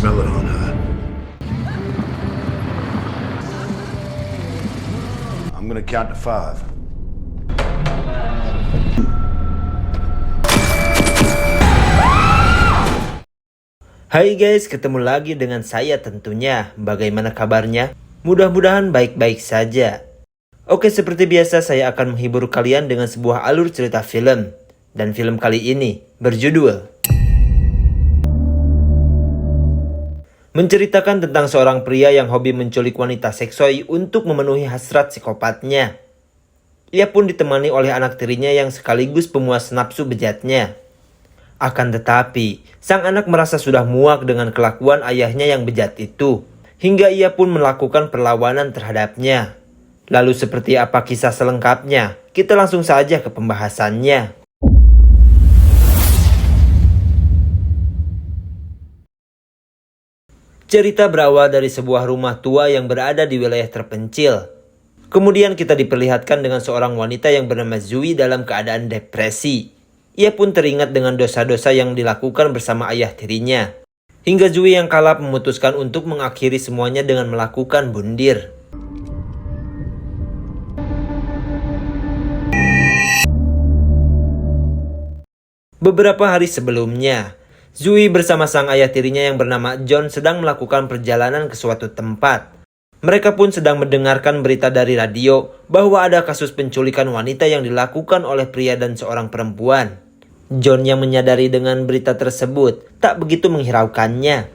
smell it on her. I'm gonna count to 5. Hai guys, ketemu lagi dengan saya tentunya. Bagaimana kabarnya? Mudah-mudahan baik-baik saja. Oke, seperti biasa saya akan menghibur kalian dengan sebuah alur cerita film. Dan film kali ini berjudul menceritakan tentang seorang pria yang hobi menculik wanita seksoi untuk memenuhi hasrat psikopatnya. Ia pun ditemani oleh anak tirinya yang sekaligus pemuas nafsu bejatnya. Akan tetapi, sang anak merasa sudah muak dengan kelakuan ayahnya yang bejat itu, hingga ia pun melakukan perlawanan terhadapnya. Lalu seperti apa kisah selengkapnya? Kita langsung saja ke pembahasannya. Cerita berawal dari sebuah rumah tua yang berada di wilayah terpencil. Kemudian kita diperlihatkan dengan seorang wanita yang bernama Zui dalam keadaan depresi. Ia pun teringat dengan dosa-dosa yang dilakukan bersama ayah tirinya. Hingga Zui yang kalap memutuskan untuk mengakhiri semuanya dengan melakukan bundir. Beberapa hari sebelumnya, Zui bersama sang ayah tirinya yang bernama John sedang melakukan perjalanan ke suatu tempat. Mereka pun sedang mendengarkan berita dari radio bahwa ada kasus penculikan wanita yang dilakukan oleh pria dan seorang perempuan. John yang menyadari dengan berita tersebut tak begitu menghiraukannya.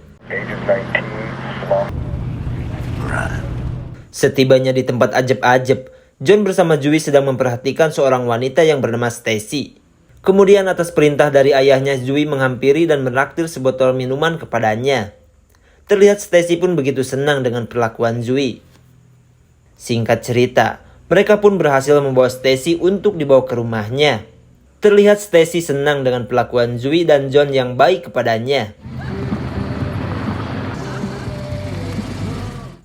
Setibanya di tempat ajeb-ajeb, John bersama Zui sedang memperhatikan seorang wanita yang bernama Stacy. Kemudian atas perintah dari ayahnya, Zui menghampiri dan menraktir sebotol minuman kepadanya. Terlihat Stacy pun begitu senang dengan perlakuan Zui. Singkat cerita, mereka pun berhasil membawa Stacy untuk dibawa ke rumahnya. Terlihat Stacy senang dengan perlakuan Zui dan John yang baik kepadanya.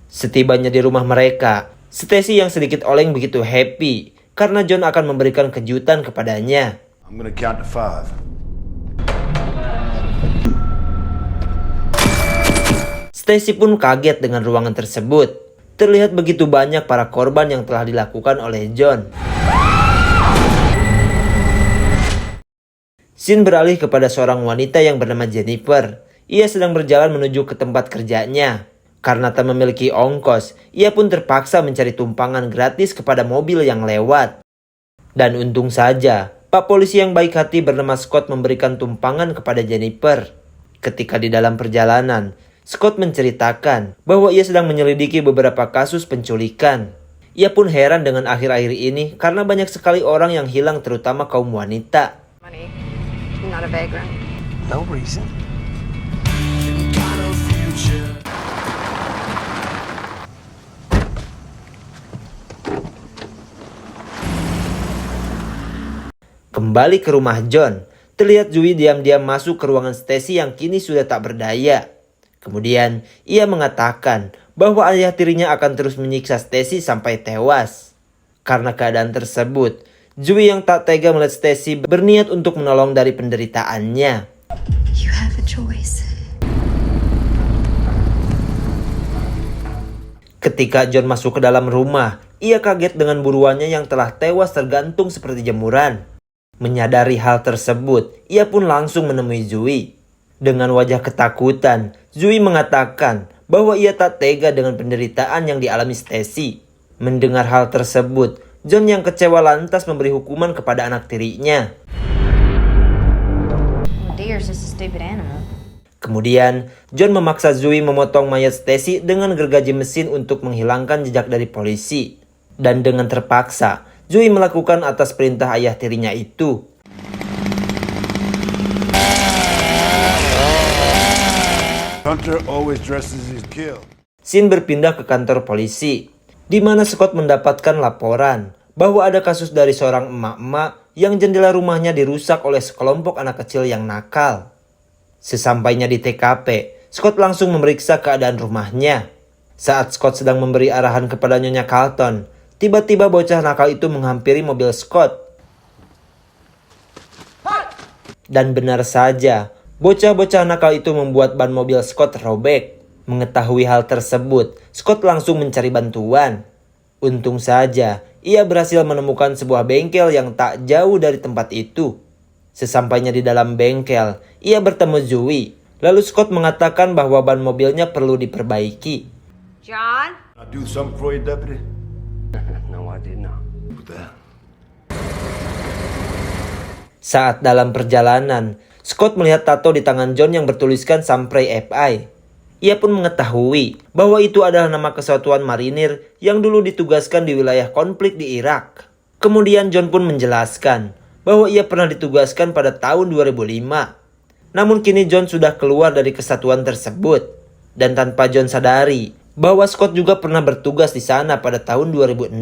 Setibanya di rumah mereka, Stacy yang sedikit oleng begitu happy karena John akan memberikan kejutan kepadanya. I'm gonna count to 5. Stacy pun kaget dengan ruangan tersebut. Terlihat begitu banyak para korban yang telah dilakukan oleh John. Scene beralih kepada seorang wanita yang bernama Jennifer. Ia sedang berjalan menuju ke tempat kerjanya. Karena tak memiliki ongkos, ia pun terpaksa mencari tumpangan gratis kepada mobil yang lewat. Dan untung saja, Pak polisi yang baik hati bernama Scott memberikan tumpangan kepada Jennifer. Ketika di dalam perjalanan, Scott menceritakan bahwa ia sedang menyelidiki beberapa kasus penculikan. Ia pun heran dengan akhir-akhir ini karena banyak sekali orang yang hilang, terutama kaum wanita. Money, not a vagrant. No reason. Kembali ke rumah John, terlihat Zui diam-diam masuk ke ruangan Stacy yang kini sudah tak berdaya. Kemudian, ia mengatakan bahwa ayah tirinya akan terus menyiksa Stacy sampai tewas. Karena keadaan tersebut, Zui yang tak tega melihat Stacy berniat untuk menolong dari penderitaannya. You have a choice. Ketika John masuk ke dalam rumah, ia kaget dengan buruannya yang telah tewas tergantung seperti jemuran. Menyadari hal tersebut, ia pun langsung menemui Zui. Dengan wajah ketakutan, Zui mengatakan bahwa ia tak tega dengan penderitaan yang dialami Stacy. Mendengar hal tersebut, John yang kecewa lantas memberi hukuman kepada anak tirinya. Deer's just a stupid animal. Kemudian, John memaksa Zui memotong mayat Stacy dengan gergaji mesin untuk menghilangkan jejak dari polisi. Dan dengan terpaksa, Zui melakukan atas perintah ayah tirinya itu. Hunter always dresses his kill. Scene berpindah ke kantor polisi, di mana Scott mendapatkan laporan bahwa ada kasus dari seorang emak-emak yang jendela rumahnya dirusak oleh sekelompok anak kecil yang nakal. Sesampainya di TKP, Scott langsung memeriksa keadaan rumahnya. Saat Scott sedang memberi arahan kepada Nyonya Carlton, tiba-tiba bocah nakal itu menghampiri mobil Scott. Dan benar saja, Bocah-bocah nakal itu membuat ban mobil Scott robek. Mengetahui hal tersebut, Scott langsung mencari bantuan. Untung saja, ia berhasil menemukan sebuah bengkel yang tak jauh dari tempat itu. Sesampainya di dalam bengkel, ia bertemu Zoe. Lalu Scott mengatakan bahwa ban mobilnya perlu diperbaiki. John? I do something for you, deputy? No, I did not. What the hell? Saat dalam perjalanan, Scott melihat tato di tangan John yang bertuliskan Sampray FI. Ia pun mengetahui bahwa itu adalah nama kesatuan marinir yang dulu ditugaskan di wilayah konflik di Irak. Kemudian John pun menjelaskan bahwa ia pernah ditugaskan pada tahun 2005. Namun kini John sudah keluar dari kesatuan tersebut. Dan tanpa John sadari bahwa Scott juga pernah bertugas di sana pada tahun 2006.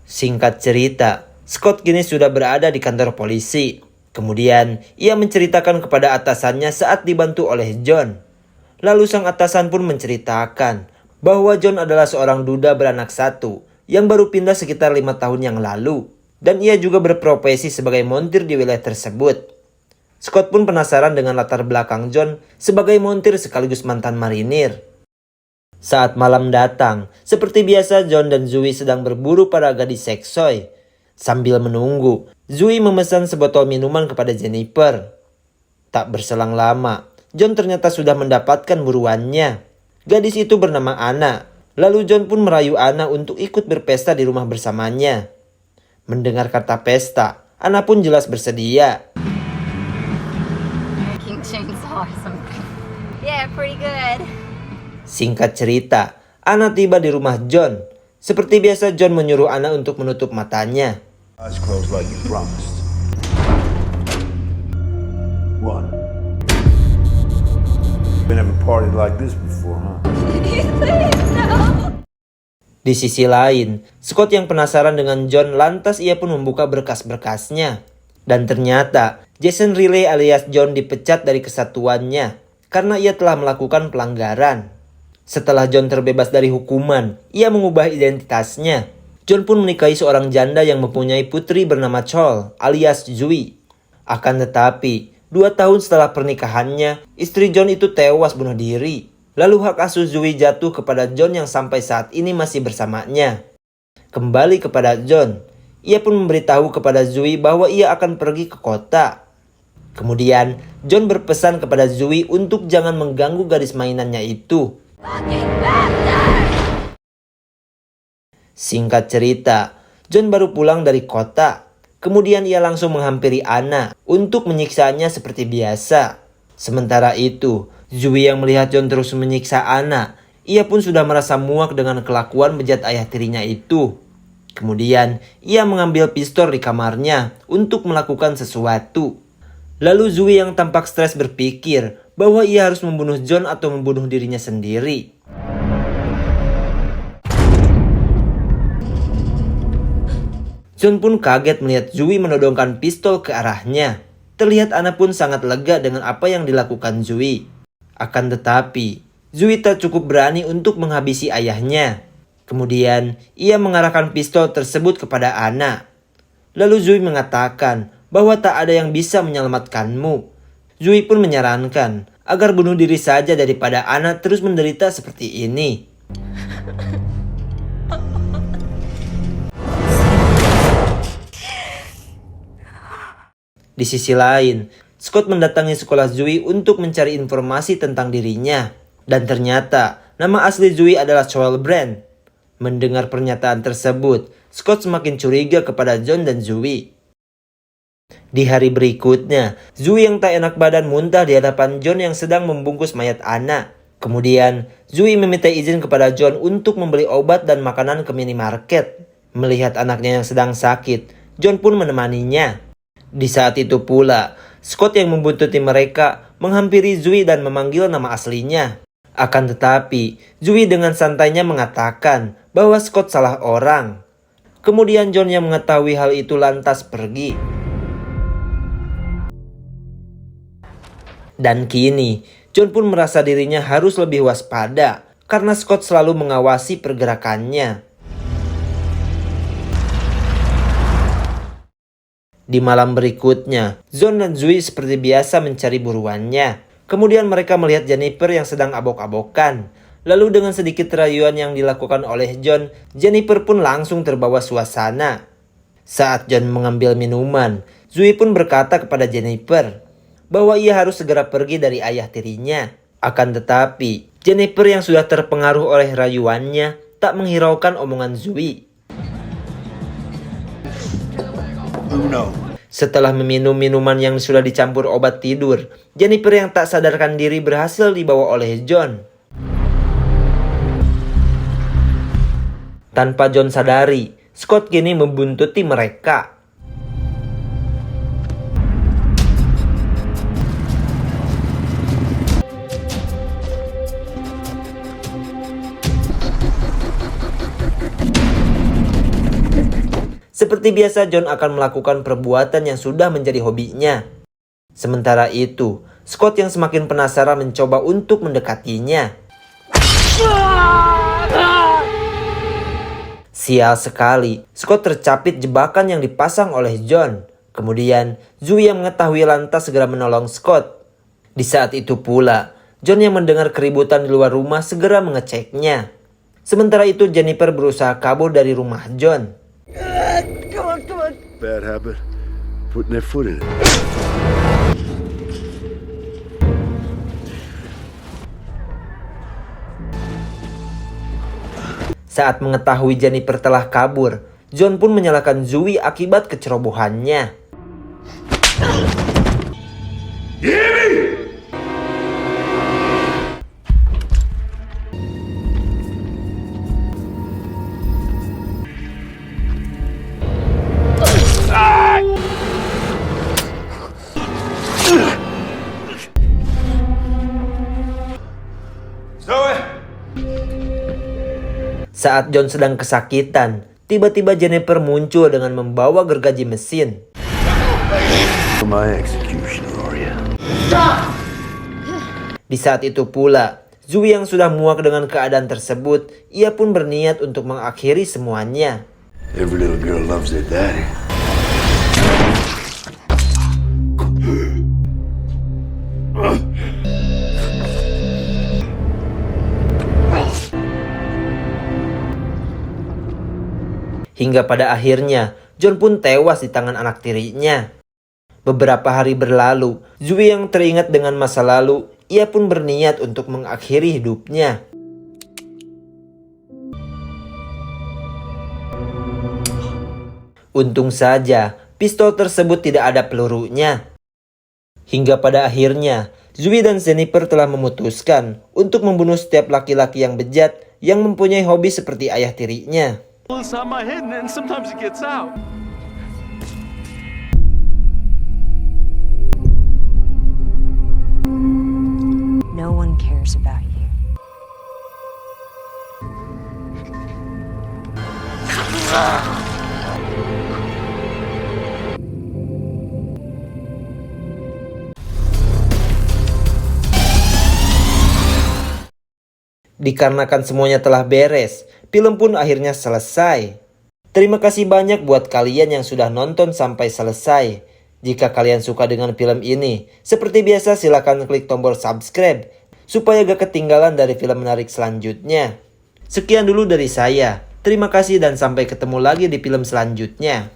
Singkat cerita, Scott kini sudah berada di kantor polisi. Kemudian ia menceritakan kepada atasannya saat dibantu oleh John. Lalu sang atasan pun menceritakan bahwa John adalah seorang duda beranak satu yang baru pindah sekitar 5 tahun yang lalu. Dan ia juga berprofesi sebagai montir di wilayah tersebut. Scott pun penasaran dengan latar belakang John sebagai montir sekaligus mantan marinir. Saat malam datang, seperti biasa John dan Zoe sedang berburu pada gadis seksoi. Sambil menunggu, Zoe memesan sebotol minuman kepada Jennifer. Tak berselang lama, John ternyata sudah mendapatkan buruannya. Gadis itu bernama Anna. Lalu John pun merayu Anna untuk ikut berpesta di rumah bersamanya. Mendengar kata pesta, Anna pun jelas bersedia. King chainsaw or something. Yeah, pretty good. Singkat cerita, Anna tiba di rumah John. Seperti biasa John menyuruh Anna untuk menutup matanya. Eyes closed like you promised. 1. Been having a party like this before, huh? Di sisi lain, Scott yang penasaran dengan John lantas ia pun membuka berkas-berkasnya. Dan ternyata Jason Riley alias John dipecat dari kesatuannya karena ia telah melakukan pelanggaran. Setelah John terbebas dari hukuman, ia mengubah identitasnya. John pun menikahi seorang janda yang mempunyai putri bernama Chol alias Zoe. Akan tetapi, 2 tahun setelah pernikahannya, istri John itu tewas bunuh diri. Lalu hak asuh Zoe jatuh kepada John yang sampai saat ini masih bersamanya. Kembali kepada John, ia pun memberitahu kepada Zoe bahwa ia akan pergi ke kota. Kemudian, John berpesan kepada Zoe untuk jangan mengganggu gadis mainannya itu. Singkat cerita, John baru pulang dari kota. Kemudian ia langsung menghampiri Anna untuk menyiksanya seperti biasa. Sementara itu, Zoe yang melihat John terus menyiksa Anna, ia pun sudah merasa muak dengan kelakuan bejat ayah tirinya itu. Kemudian, ia mengambil pistol di kamarnya untuk melakukan sesuatu. Lalu Zoe yang tampak stres berpikir bahwa ia harus membunuh John atau membunuh dirinya sendiri. John pun kaget melihat Zoe menodongkan pistol ke arahnya. Terlihat Anna pun sangat lega dengan apa yang dilakukan Zoe. Akan tetapi, Zoe tak cukup berani untuk menghabisi ayahnya. Kemudian, ia mengarahkan pistol tersebut kepada Anna. Lalu Zoe mengatakan bahwa tak ada yang bisa menyelamatkanmu. Zoe pun menyarankan agar bunuh diri saja daripada Anna terus menderita seperti ini. Di sisi lain, Scott mendatangi sekolah Zoe untuk mencari informasi tentang dirinya. Dan ternyata, nama asli Zoe adalah Joel Brand. Mendengar pernyataan tersebut, Scott semakin curiga kepada John dan Zoe. Di hari berikutnya, Zoe yang tak enak badan muntah di hadapan John yang sedang membungkus mayat Anna. Kemudian, Zoe meminta izin kepada John untuk membeli obat dan makanan ke minimarket. Melihat anaknya yang sedang sakit, John pun menemaninya. Di saat itu pula, Scott yang membuntuti mereka menghampiri Zoe dan memanggil nama aslinya. Akan tetapi, Zoe dengan santainya mengatakan bahwa Scott salah orang. Kemudian John yang mengetahui hal itu lantas pergi. Dan kini, John pun merasa dirinya harus lebih waspada karena Scott selalu mengawasi pergerakannya. Di malam berikutnya, John dan Zui seperti biasa mencari buruannya. Kemudian mereka melihat Jennifer yang sedang abok-abokan. Lalu dengan sedikit rayuan yang dilakukan oleh John, Jennifer pun langsung terbawa suasana. Saat John mengambil minuman, Zui pun berkata kepada Jennifer bahwa ia harus segera pergi dari ayah tirinya. Akan tetapi, Jennifer yang sudah terpengaruh oleh rayuannya tak menghiraukan omongan Zui. Setelah meminum minuman yang sudah dicampur obat tidur, Jennifer yang tak sadarkan diri berhasil dibawa oleh John. Tanpa John sadari, Scott kini membuntuti mereka. Seperti biasa, John akan melakukan perbuatan yang sudah menjadi hobinya. Sementara itu, Scott yang semakin penasaran mencoba untuk mendekatinya. Sial sekali, Scott tercapit jebakan yang dipasang oleh John. Kemudian, Zui yang mengetahui lantas segera menolong Scott. Di saat itu pula, John yang mendengar keributan di luar rumah segera mengeceknya. Sementara itu, Jennifer berusaha kabur dari rumah John. Bad habit. Putting their foot in it. Saat mengetahui Jennifer telah kabur, John pun menyalahkan Zui akibat kecerobohannya. Saat John sedang kesakitan, tiba-tiba Jennifer muncul dengan membawa gergaji mesin. My executioner, are you? Di saat itu pula, Zui yang sudah muak dengan keadaan tersebut, ia pun berniat untuk mengakhiri semuanya. Every little girl loves their daddy. Hingga pada akhirnya, John pun tewas di tangan anak tirinya. Beberapa hari berlalu, Zui yang teringat dengan masa lalu, ia pun berniat untuk mengakhiri hidupnya. Untung saja, pistol tersebut tidak ada pelurunya. Hingga pada akhirnya, Zui dan Jennifer telah memutuskan untuk membunuh setiap laki-laki yang bejat yang mempunyai hobi seperti ayah tirinya. Inside my head, and then sometimes it gets out. No one cares about you. Dikarenakan semuanya telah beres, film pun akhirnya selesai. Terima kasih banyak buat kalian yang sudah nonton sampai selesai. Jika kalian suka dengan film ini, seperti biasa silahkan klik tombol subscribe supaya gak ketinggalan dari film menarik selanjutnya. Sekian dulu dari saya. Terima kasih dan sampai ketemu lagi di film selanjutnya.